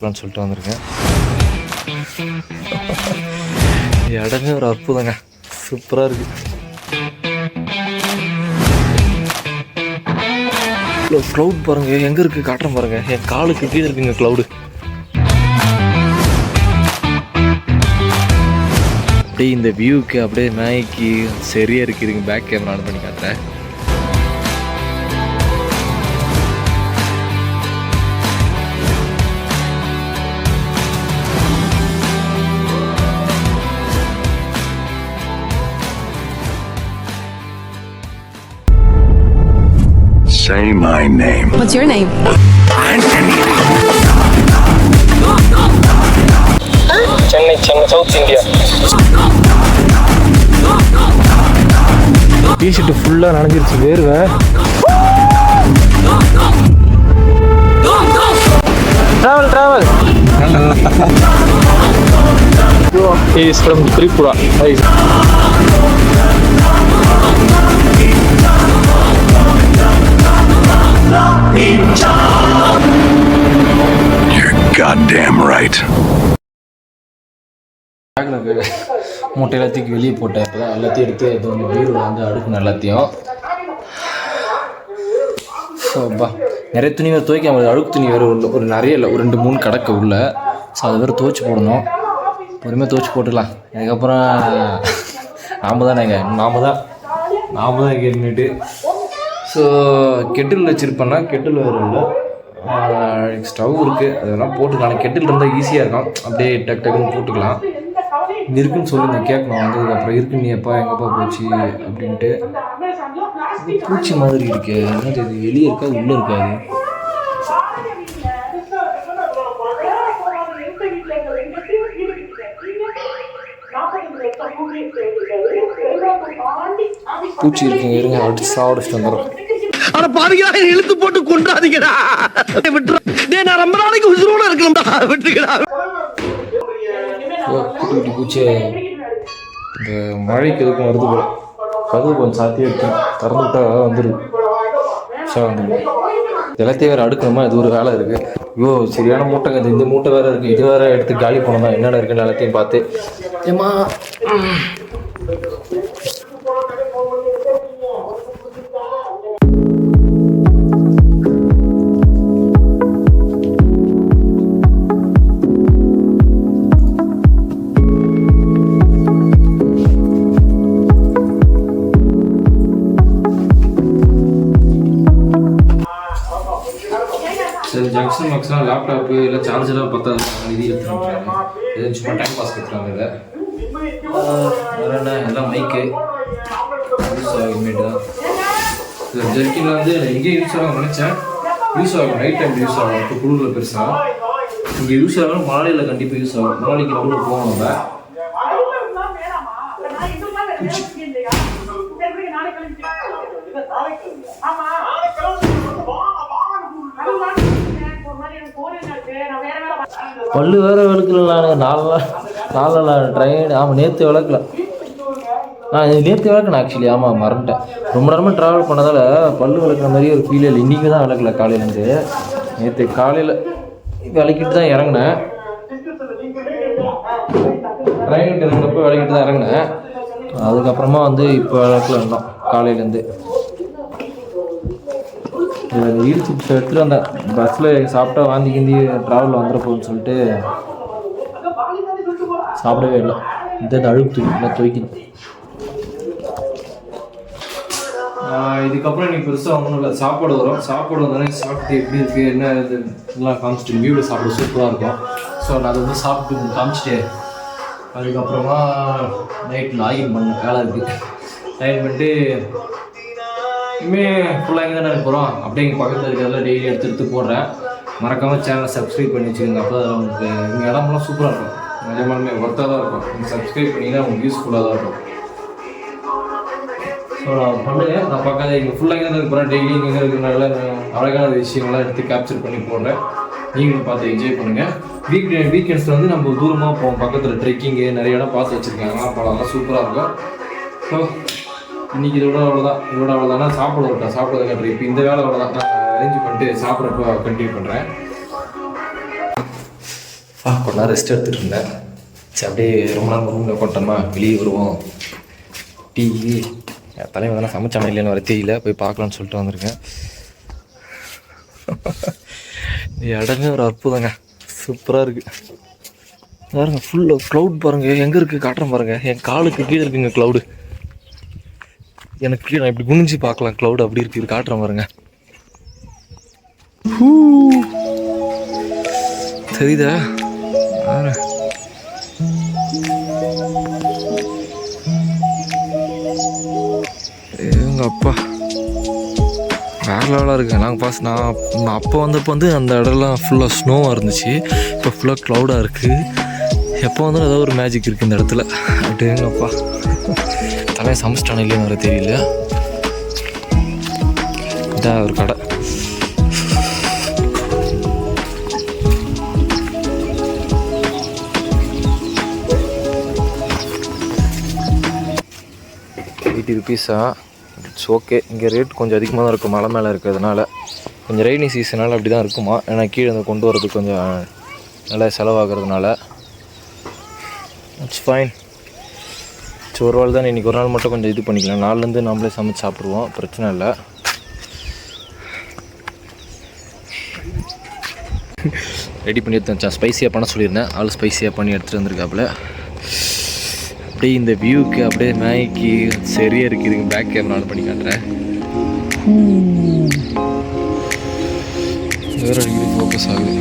சொல்லிட்டு வந்திருக்கேன். இடமே ஒரு அற்புதங்க, சூப்பராக இருக்குது. க்ளவுட் பாருங்கள் எங்கே இருக்குது காட்டுறேன் பாருங்கள். என் காலுக்கு கீழே இருக்குங்க க்ளவுடு. அப்படியே இந்த வியூவுக்கு அப்படியே நாய்க்கு சரியாக இருக்குதுங்க. பேக் கேமரா ஆன் பண்ணி காட்டுறேன். Say my name. What's your name? Chennai, South India. T-shirt ஃபுல்லாக நனைஞ்சிருச்சு வேர்வை. Travel. He is from Tripura. You're goddamn right. மூட்டை எல்லாத்தையும் வெளியே போட்டேன். இப்போ தான் எல்லாத்தையும் எடுத்து இது வந்து பீரோவில் வந்து அடுக்கணும் எல்லாத்தையும். ஸோப்பா நிறைய துணி வேறு துவைக்காம அழுக்கு துணி வேறு ஒரு நிறைய இல்லை, ஒரு 2-3 கடக்க உள்ள. ஸோ அதை வேறு துவைச்சி போடணும். பொறுமையாக துவைச்சி போட்டுக்கலாம். அதுக்கப்புறம் நாம் தான் இங்கே நின்றுட்டு. ஸோ கெட்டில் வச்சுருப்பேன்னா கெட்டில் வேறு இல்லை, ஸ்டவ் இருக்குது, அதெல்லாம் போட்டுக்கலாம். கெட்டில் இருந்தால் ஈஸியாக இருக்கும், அப்படியே டக்குன்னு போட்டுக்கலாம். இங்கே இருக்குன்னு சொல்லி நான் கேட்கணும். வந்ததுக்கப்புறம் இருக்கு நீ எப்பா எங்கப்பா போச்சு அப்படின்ட்டு. பூச்சி மாதிரி இருக்கு, என்ன இது வெளியே இருக்கா உள்ளே இருக்காது. பூச்சி இருக்குங்க, இருங்க அடிச்சு சாப்பிட்டு வந்துடும். அட பாவிகளா, இழுத்து போட்டு கொண்டாதீங்கடா, விட்டுறா. டேய் நான் ரொம்ப நாளைக்கு உசுரோட இருக்கணும்டா, விட்டுக்கடா. குட்டி பூச்சி இந்த மழைக்கு எதுக்கும் வருது போல. கதவு கொஞ்சம் சாத்தியே இருக்கும், திறந்து விட்டா வந்துடும். வந்துடும். எல்லாத்தையும் வேறு அடுக்கணுமா, இது ஒரு வேலை இருக்குது. ஐயோ சரியான மூட்டைங்க இது. இந்த மூட்டை வேறு இருக்குது, இது வேறு எடுத்து காலி போனோம். என்னென்ன இருக்குன்னு எல்லாத்தையும் பார்த்து ஏமா சரி. ஜங்ஷன் பாக்ஸ்லாம் லேப்டாப்பு இல்லை சார்ஜர்லாம் பத்தாது, இது எடுத்துகிட்டு எதுவும் சும்மா டைம் பாஸ் எடுத்துகிறாங்க. இதில் வேறு என்ன எல்லாம் மைக்கு யூஸ் ஆகுமேட்டு தான். இந்த ஜெர்க்கினில் வந்து எங்கேயும் யூஸ் ஆகும் நினச்சேன், யூஸ் ஆகும் நைட் டைம் யூஸ் ஆகும். இப்போ குளிரில் பெருசாக இங்கே யூஸ் ஆகணும், மலையில் கண்டிப்பாக யூஸ் ஆகும். மலைக்கு நம்மளும் போகணும். நம்ம பல்லு வேறு விளக்கலாம். 4 நாள் ட்ரெயின். ஆமாம் நேற்று விளக்கலாம். நான் நேற்று விளக்கணும் ஆக்சுவலி. ஆமாம் மறந்துட்டேன். ரொம்ப நேரமாக ட்ராவல் பண்ணதால் பல்லு விளக்குற மாதிரி ஒரு ஃபீல் இல்லை. இன்றைக்கி தான் விளக்கல காலையிலேருந்து. நேற்று காலையில் விளக்கிட்டு தான் இறங்கினேன். ட்ரெயின் இருக்கிறப்போ விளக்கிட்டு தான் இறங்கினேன். அதுக்கப்புறமா வந்து இப்போ விளக்கல இருந்தோம் காலையிலேருந்து. ஈர்த்து எடுத்துகிட்டு வந்தேன். பஸ்ஸில் சாப்பிட்டா வாந்தி கிந்தி ட்ராவலில் வந்துடுப்போன்னு சொல்லிட்டு சாப்பிடவே இல்லை. இந்த அழுக்கு தூக்கி துவைக்கணும். இதுக்கப்புறம் நீ பெருசாக ஒன்றும் இல்லை, சாப்பாடு வரும். சாப்பாடு வந்தோடனே சாப்பிட்டு எப்படி இருக்குது என்ன இதெல்லாம் காமிச்சிட்டு வியூவில் சாப்பிட சூப்பராக இருக்கும். ஸோ நான் அதை வந்து சாப்பிட்டு காமிச்சிட்டு அதுக்கப்புறமா நைட் லாகின் பண்ண வேலை இருக்குது. லாகின் பண்ணிட்டு இனிமேல் ஃபுல்லாக எங்கே தானே போகிறோம். அப்படியே இங்கே பக்கத்தில் இருக்கிறதெல்லாம் டெய்லி எடுத்து போடுறேன். மறக்காமல் சேனலை சப்ஸ்கிரைப் பண்ணி வச்சுக்கோங்க. அப்போ தான் உங்களுக்கு இங்கே இடமெல்லாம் சூப்பராக இருக்கும். நிஜமாலுமே ஒர்த்தாக தான் இருக்கும். நீங்கள் சப்ஸ்கிரைப் பண்ணிங்கன்னா உங்களுக்கு யூஸ்ஃபுல்லாக தான் இருக்கும். ஸோ நான் பண்ணுவேன். நான் பக்கத்தில் இங்கே ஃபுல்லாக எங்கே தான் போகிறேன். டெய்லி இங்கே இருக்கிற நல்ல அழகான விஷயங்கள்லாம் எடுத்து கேப்சர் பண்ணி போடுறேன். நீங்களும் பார்த்து என்ஜாய் பண்ணுங்கள். வீக்கெண்ட்ஸில் வந்து நம்ம தூரமாக போவோம். பக்கத்தில் ட்ரெக்கிங்கு நிறைய இடம் பார்த்து வச்சுருக்காங்க. பழம்லாம் சூப்பராக இருக்கும். ஸோ இன்றைக்கி இதோட அவ்வளோதான். சாப்பிட்றது கட்டுறேன். இப்போ இந்த வேலை அவ்வளோதான். நான் அரேஞ்ச் பண்ணிட்டு சாப்பிட்றப்ப கண்டினியூ பண்ணுறேன். கொஞ்ச நேரம் ரெஸ்ட் எடுத்துகிட்டு இருந்தேன். சரி அப்படியே ரொம்ப நேரம் ரூமில் உட்காந்துட்டோமா, வெளியே வருவோம். டீ என் தலைவன் தானே சமைச்சானே இல்லைன்னு வர தெரியல, போய் பார்க்கலான்னு சொல்லிட்டு வந்திருக்கேன். இடமே ஒரு அற்புதங்க, சூப்பராக இருக்குது பாருங்க. ஃபுல்லாக க்ளவுட் பாருங்கள், எங்கே இருக்குது காட்டுறேன் பாருங்கள். என் காலுக்கு கீழே இருக்குங்க க்ளவுடு. எனக்கு கீழே இப்படி குனிஞ்சு பார்க்கலாம், க்ளவுடு அப்படி இருக்குது. இது காட்டுறேன் பாருங்க. தெரியுதா? எங்க அப்பா வேற லெவலாக இருக்குது. நாங்கள் நான் அப்போ வந்தப்போ வந்து அந்த இடம்லாம் ஃபுல்லாக ஸ்னோவாக இருந்துச்சு. இப்போ ஃபுல்லாக க்ளவுடாக இருக்குது. எப்போ வந்து ஏதோ ஒரு மேஜிக் இருக்குது இந்த இடத்துல. அப்படியேங்கப்பா தலையை சமைச்சிட்டானே இல்லைன்னு வர தெரியல. இதான் ஒரு கடை. ₹80 இட்ஸ் ஓகே. இங்கே ரேட் கொஞ்சம் அதிகமாக தான் இருக்கும், மலை மேலே இருக்கிறதுனால. கொஞ்சம் ரெய்னி சீசனால் அப்படி தான் இருக்குமா, ஏன்னா கீழே வந்து கொண்டு வரதுக்கு கொஞ்சம் நல்லா செலவாகிறதுனால. It's fine. ஸோ ஒரு நாள் தான், இன்றைக்கி ஒரு நாள் மட்டும் கொஞ்சம் இது பண்ணிக்கலாம். நாலுலேருந்து நம்மளே சமைச்சு சாப்பிட்ருவோம், பிரச்சனை இல்லை. ரெடி பண்ணி எடுத்து ஸ்பைஸியாக பண்ண சொல்லியிருந்தேன். ஆள் ஸ்பைஸியாக பண்ணி எடுத்துகிட்டு வந்திருக்காப்புல. அப்படியே இந்த வியூக்கு அப்படியே மேய்க்கு சரியாக இருக்குதுங்க. பேக் கேமரா பண்ணி காட்டுறேன். வேறு அடிக்கடி ஃபோக்கஸ் ஆகுது.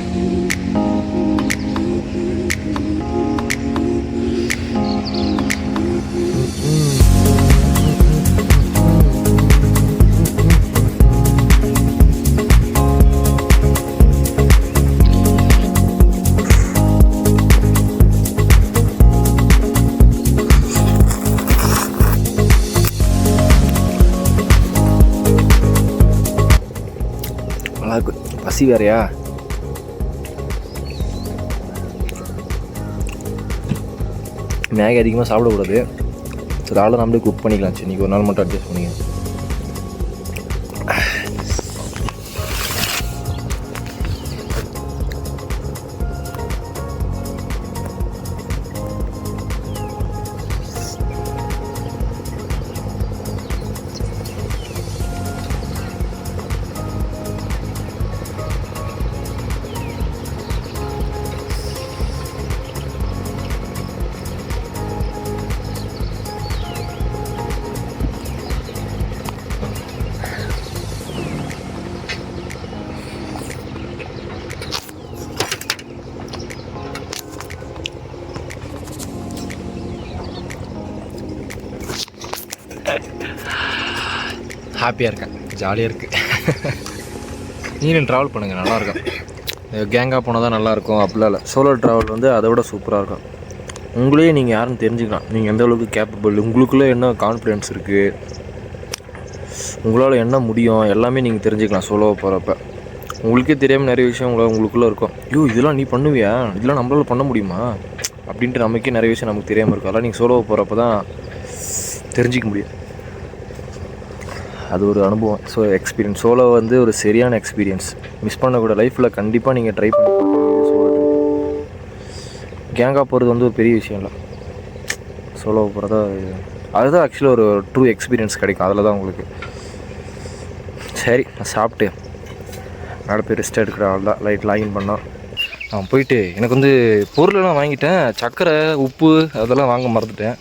பசி வேறையா? மேகி அதிகமாக சாப்பிடக்கூடாது. சரி ஆளும் நம்மளே குக் பண்ணிக்கலாம். சரி இன்றைக்கி ஒரு நாள் மட்டும் அட்ஜஸ்ட் பண்ணிக்கலாம். ஹாப்பியாக இருக்கேன், ஜாலியாக இருக்குது. நீங்களும் ட்ராவல் பண்ணுங்கள், நல்லாயிருக்கும். கேங்காக போனால் தான் நல்லாயிருக்கும் அப்படிலாம் இல்லை. சோலோ ட்ராவல் வந்து அதை விட சூப்பராக இருக்கும். உங்களையே நீங்கள் யாருன்னு தெரிஞ்சுக்கலாம். நீங்கள் எந்த அளவுக்கு கேப்பபிள், உங்களுக்குள்ளே என்ன கான்ஃபிடென்ஸ் இருக்குது, உங்களால் என்ன முடியும், எல்லாமே நீங்கள் தெரிஞ்சுக்கலாம். சோலோவை போகிறப்ப உங்களுக்கே தெரியாமல் நிறைய விஷயம் உங்களுக்குள்ளே இருக்கும். ஐயோ இதெல்லாம் நீ பண்ணுவியா, இதெல்லாம் நம்மளால் பண்ண முடியுமா அப்படின்ட்டு நமக்கே நிறைய விஷயம் நமக்கு தெரியாமல் இருக்கும். அதெல்லாம் நீங்கள் சோலோவை போகிறப்ப தான் தெரிஞ்சிக்க முடியும். அது ஒரு அனுபவம். ஸோ எக்ஸ்பீரியன்ஸ் சோலோ வந்து ஒரு சரியான எக்ஸ்பீரியன்ஸ். மிஸ் பண்ணக்கூட லைஃப்பில் கண்டிப்பாக நீங்கள் ட்ரை பண்ணி சோலோ. கேங்காக போகிறது வந்து ஒரு பெரிய விஷயம் இல்லை. சோலோவை போகிறதா அதுதான் ஆக்சுவலாக ஒரு ட்ரூ எக்ஸ்பீரியன்ஸ் கிடைக்கும். அதில் தான் உங்களுக்கு. சரி நான் சாப்பிட்டு மேலே போய் ரெஸ்ட் எடுக்கிற ஆள் தான். லைட் லாகின் பண்ணோம். நான் போயிட்டு எனக்கு வந்து பொருளெல்லாம் வாங்கிட்டேன். சர்க்கரை உப்பு அதெல்லாம் வாங்க மறந்துட்டேன்.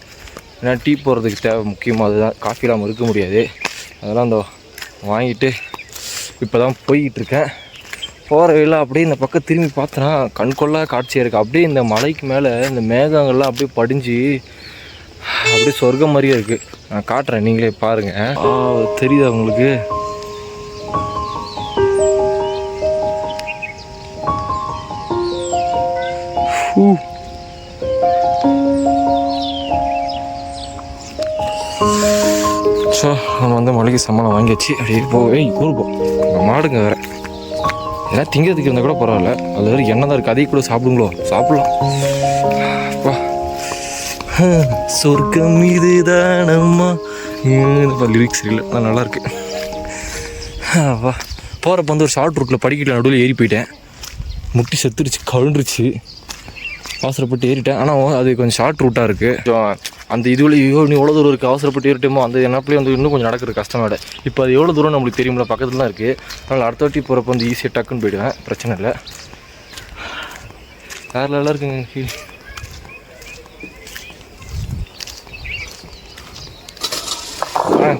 ஏன்னா டீ போடுறதுக்கு தேவை முக்கியமாக அதுதான். காஃபி இல்லாமல் இருக்க முடியாது. அதெல்லாம் அந்த வாங்கிட்டு இப்போ தான் போய்கிட்டுருக்கேன். போகிற வழியில் அப்படியே இந்த பக்கம் திரும்பி பார்த்தோன்னா கண்கொள்ளா காட்சியாக இருக்குது. அப்படியே இந்த மலைக்கு மேலே இந்த மேகங்கள்லாம் அப்படியே படிஞ்சு அப்படியே சொர்க்கம் மாதிரியே இருக்குது. நான் காட்டுறேன், நீங்களே பாருங்கள். தெரியுதா உங்களுக்கு? ஸோ நம்ம வந்து மளிகை சாமான் வாங்கியாச்சு. அப்படியே ஊருப்போம். மாடுங்க வேறு எல்லாம் திங்கிறதுக்கு இருந்தால் கூட பரவாயில்ல. அது வேறு எண்ணெய் தான் இருக்குது. அதையும் கூட சாப்பிடுங்களோ? சாப்பிட்லாம். அப்பா சொர்க்கம் இது தானம்மா. இப்போ லிரிக்ஸ் இல்லை, அது நல்லாயிருக்கு. அப்பா போகிறப்ப வந்து ஒரு ஷார்ட் ரூட்டில் படிக்கல நடுவில் ஏறி போயிட்டேன். முட்டி செத்துருச்சு, கழுந்துருச்சு. அவசரப்பட்டு ஏறிட்டேன். ஆனால் அது கொஞ்சம் ஷார்ட் ரூட்டாக இருக்குது. அந்த இதுவில் நீ எவ்வளோ தூரம் இருக்குது அவசரப்பட்டு ஏறிட்டோமோ அந்த என்னப்பிலே வந்து இன்னும் கொஞ்சம் நடக்கிறது கஷ்டமாயிட. இப்போ அது எவ்வளோ தூரம் நம்மளுக்கு தெரியுமில்ல, பக்கத்தில் தான் இருக்குது. அதனால் அடுத்த வாட்டி போகிறப்ப வந்து ஈஸியாக டக்குன்னு போயிடுவேன், பிரச்சனை இல்லை. வேறு நல்லா இருக்குங்க ஃபீல்.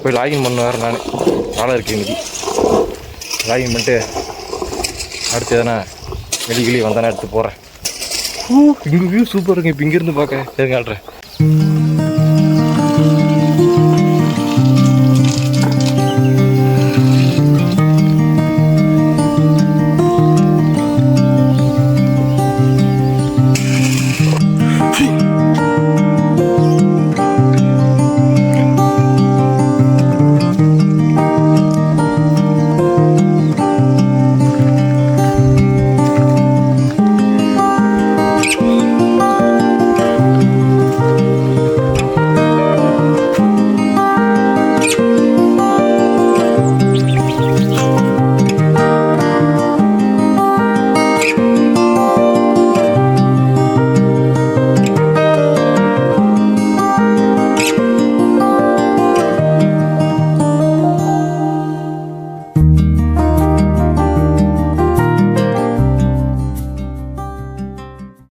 போய் லாகின் பண்ண வேறு நான் வேலை இருக்குது இன்னைக்கு. லாகின் பண்ணிட்டு அடுத்து எதனா வெளி வந்தானே எடுத்து போகிறேன். இங்கே வியூ சூப்பர் இருக்குங்க. இப்போ இங்கேருந்து பார்க்க எதுங்க ஆடுறேன்.